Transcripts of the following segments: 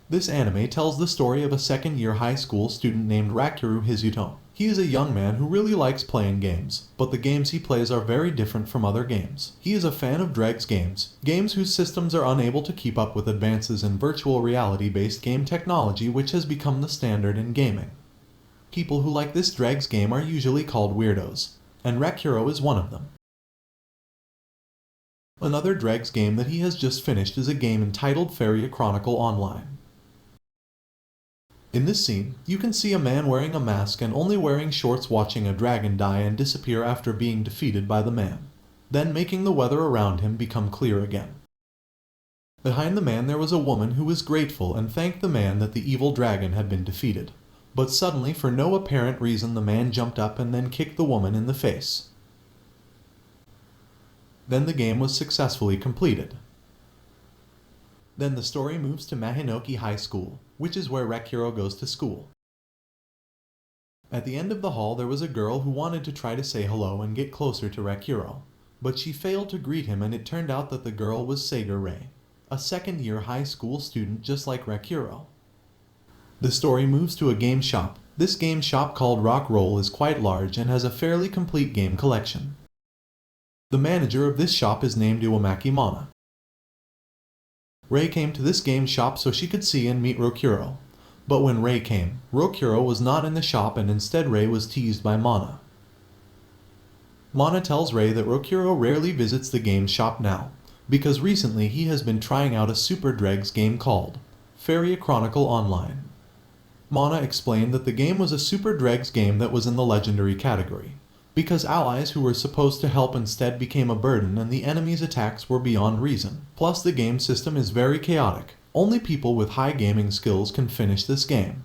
This anime tells the story of a second-year high school student named Rakurou Hizutome. He is a young man who really likes playing games, but the games he plays are very different from other games. He is a fan of dregs games, games whose systems are unable to keep up with advances in virtual reality-based game technology which has become the standard in gaming. People who like this dregs game are usually called weirdos, and Rakurou is one of them. Another dregs game that he has just finished is a game entitled Feria Chronicle Online. In this scene, you can see a man wearing a mask and only wearing shorts watching a dragon die and disappear after being defeated by the man, then making the weather around him become clear again. Behind the man there was a woman who was grateful and thanked the man that the evil dragon had been defeated. But suddenly, for no apparent reason, the man jumped up and then kicked the woman in the face. Then the game was successfully completed. Then the story moves to Mahinoki High School, which is where Rakurou goes to school. At the end of the hall there was a girl who wanted to try to say hello and get closer to Rakurou, but she failed to greet him, and it turned out that the girl was Seiga Rei, a second-year high school student just like Rakurou. The story moves to a game shop. This game shop called Rakurou is quite large and has a fairly complete game collection. The manager of this shop is named Iwamaki Mana. Rei came to this game shop so she could see and meet Rakurou. But when Rei came, Rakurou was not in the shop, and instead Rei was teased by Mana. Mana tells Rei that Rakurou rarely visits the game shop now, because recently he has been trying out a super dregs game called Feria Chronicle Online. Mana explained that the game was a super dregs game that was in the legendary category, because allies who were supposed to help instead became a burden and the enemy's attacks were beyond reason. Plus the game system is very chaotic. Only people with high gaming skills can finish this game.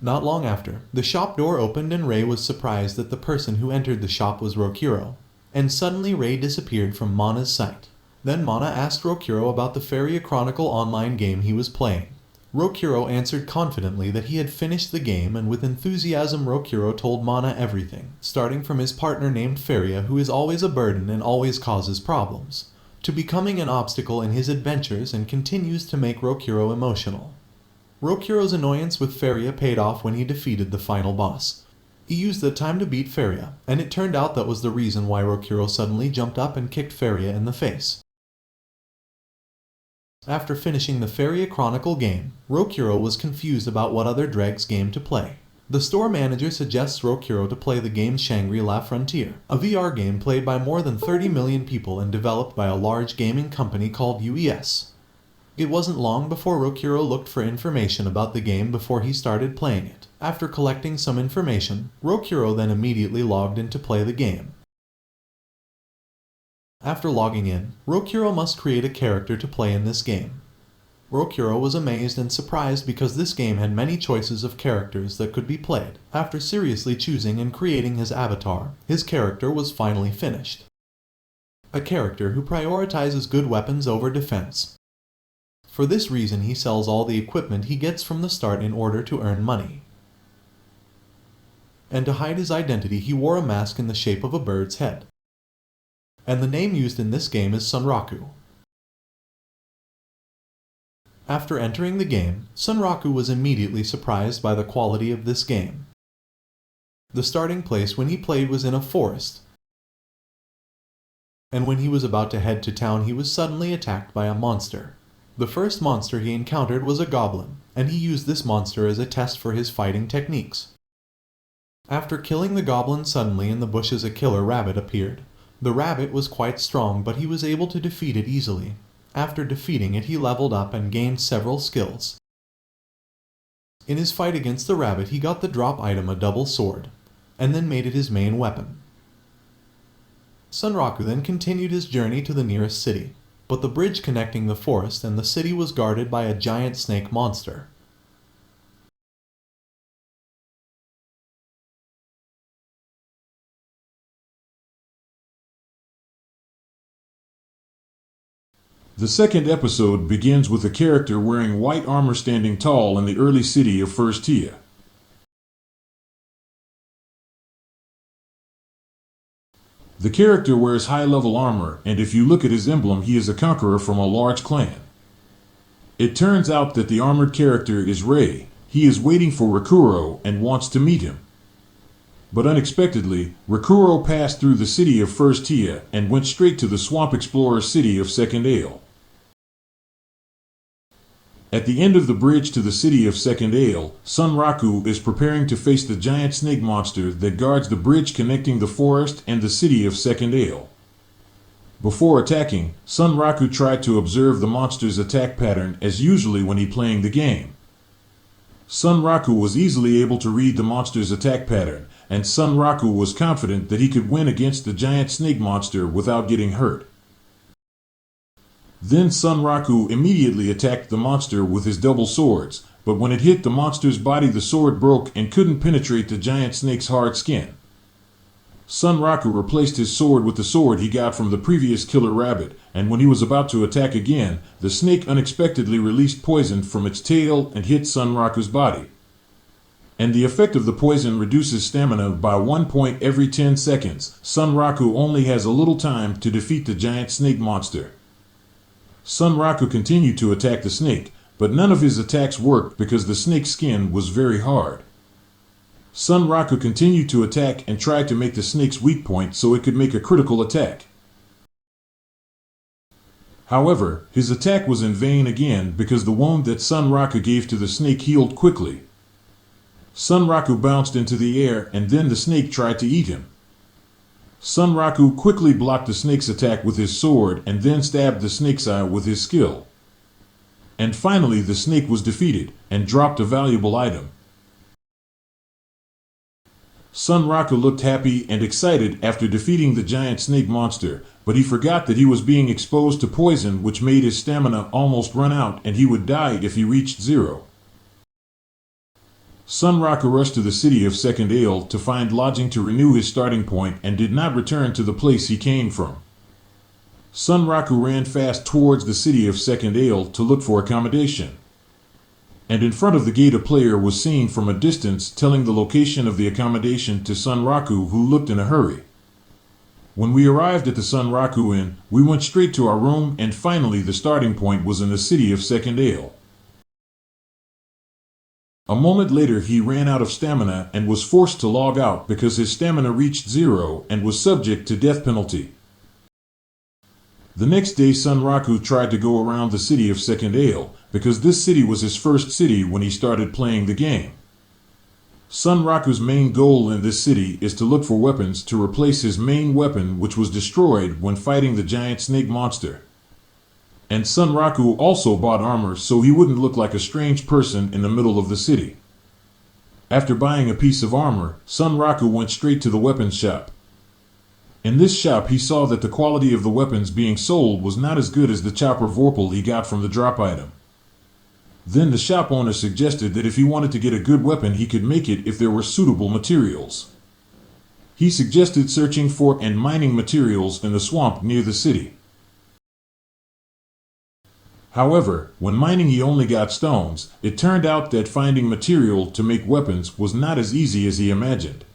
Not long after, the shop door opened and Rei was surprised that the person who entered the shop was Rakurou, and suddenly Rei disappeared from Mana's sight. Then Mana asked Rakurou about the Feria Chronicle Online game he was playing. Rakurou answered confidently that he had finished the game, and with enthusiasm Rakurou told Mana everything, starting from his partner named Feria, who is always a burden and always causes problems, to becoming an obstacle in his adventures and continues to make Rakurou emotional. Rakurou's annoyance with Feria paid off when he defeated the final boss. He used the time to beat Feria, and it turned out that was the reason why Rakurou suddenly jumped up and kicked Feria in the face. After finishing the Feria Chronicle game, Rakurou was confused about what other dregs game to play. The store manager suggests Rakurou to play the game Shangri-La Frontier, a VR game played by more than 30 million people and developed by a large gaming company called UES. It wasn't long before Rakurou looked for information about the game before he started playing it. After collecting some information, Rakurou then immediately logged in to play the game. After logging in, Rakurou must create a character to play in this game. Rakurou was amazed and surprised because this game had many choices of characters that could be played. After seriously choosing and creating his avatar, his character was finally finished. A character who prioritizes good weapons over defense. For this reason he sells all the equipment he gets from the start in order to earn money. And to hide his identity he wore a mask in the shape of a bird's head. And the name used in this game is Sunraku. After entering the game, Sunraku was immediately surprised by the quality of this game. The starting place when he played was in a forest, and when he was about to head to town he was suddenly attacked by a monster. The first monster he encountered was a goblin, and he used this monster as a test for his fighting techniques. After killing the goblin, suddenly in the bushes a killer rabbit appeared. The rabbit was quite strong, but he was able to defeat it easily. After defeating it he leveled up and gained several skills. In his fight against the rabbit he got the drop item, a double sword, and then made it his main weapon. Sunraku then continued his journey to the nearest city, but the bridge connecting the forest and the city was guarded by a giant snake monster. The second episode begins with a character wearing white armor standing tall in the early city of First Tia. The character wears high-level armor, and if you look at his emblem, he is a conqueror from a large clan. It turns out that the armored character is Rei. He is waiting for Rakurou and wants to meet him. But unexpectedly, Rakurou passed through the city of First Tia and went straight to the Swamp Explorer city of Second Ale. At the end of the bridge to the city of Second Ale, Sunraku is preparing to face the giant snake monster that guards the bridge connecting the forest and the city of Second Ale. Before attacking, Sunraku tried to observe the monster's attack pattern as usually when he playing the game. Sunraku was easily able to read the monster's attack pattern, and Sunraku was confident that he could win against the giant snake monster without getting hurt. Then Sunraku immediately attacked the monster with his double swords, but when it hit the monster's body the sword broke and couldn't penetrate the giant snake's hard skin. Sunraku replaced his sword with the sword he got from the previous killer rabbit, and when he was about to attack again, the snake unexpectedly released poison from its tail and hit Sunraku's body. And the effect of the poison reduces stamina by 1 point every 10 seconds. Sunraku only has a little time to defeat the giant snake monster. Sunraku continued to attack the snake, but none of his attacks worked because the snake's skin was very hard. Sunraku continued to attack and tried to make the snake's weak point so it could make a critical attack. However, his attack was in vain again because the wound that Sunraku gave to the snake healed quickly. Sunraku bounced into the air and then the snake tried to eat him. Sunraku quickly blocked the snake's attack with his sword and then stabbed the snake's eye with his skill. And finally the snake was defeated and dropped a valuable item. Sunraku looked happy and excited after defeating the giant snake monster, but he forgot that he was being exposed to poison which made his stamina almost run out and he would die if he reached 0. Sunraku rushed to the city of Second Ale to find lodging to renew his starting point and did not return to the place he came from. Sunraku ran fast towards the city of Second Ale to look for accommodation. And in front of the gate a player was seen from a distance telling the location of the accommodation to Sunraku, who looked in a hurry. When we arrived at the Sunraku Inn, we went straight to our room and finally the starting point was in the city of Second Ale. A moment later he ran out of stamina and was forced to log out because his stamina reached 0 and was subject to death penalty. The next day Sunraku tried to go around the city of Second Ale, because this city was his first city when he started playing the game. Sunraku's main goal in this city is to look for weapons to replace his main weapon which was destroyed when fighting the giant snake monster. And Sunraku also bought armor so he wouldn't look like a strange person in the middle of the city. After buying a piece of armor, Sunraku went straight to the weapons shop. In this shop he saw that the quality of the weapons being sold was not as good as the chopper vorpal he got from the drop item. Then the shop owner suggested that if he wanted to get a good weapon he could make it if there were suitable materials. He suggested searching for and mining materials in the swamp near the city. However, when mining he only got stones. It turned out that finding material to make weapons was not as easy as he imagined.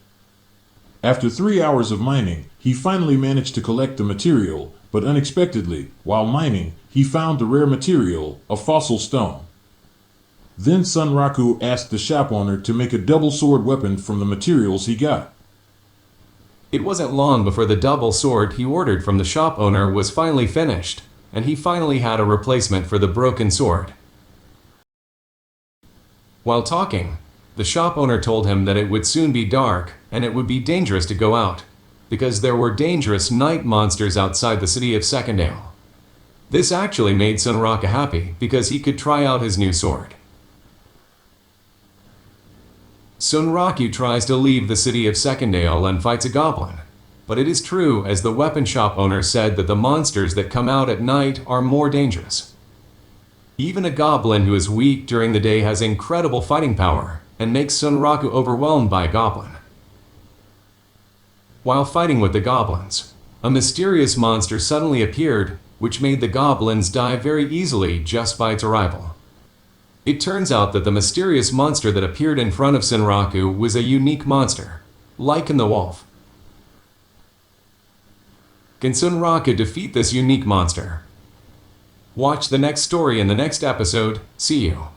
After 3 hours of mining, he finally managed to collect the material, but unexpectedly, while mining, he found the rare material, a fossil stone. Then Sunraku asked the shop owner to make a double sword weapon from the materials he got. It wasn't long before the double sword he ordered from the shop owner was finally finished, and he finally had a replacement for the broken sword. While talking, the shop owner told him that it would soon be dark and it would be dangerous to go out, because there were dangerous night monsters outside the city of Second Ale. This actually made Sunraku happy because he could try out his new sword. Sunraku tries to leave the city of Second Ale and fights a goblin. But it is true, as the weapon shop owner said, that the monsters that come out at night are more dangerous. Even a goblin who is weak during the day has incredible fighting power and makes Sunraku overwhelmed by a goblin. While fighting with the goblins, a mysterious monster suddenly appeared, which made the goblins die very easily just by its arrival. It turns out that the mysterious monster that appeared in front of Sunraku was a unique monster, Lycan the Wolf. Can Sunraku defeat this unique monster? Watch the next story in the next episode. See you.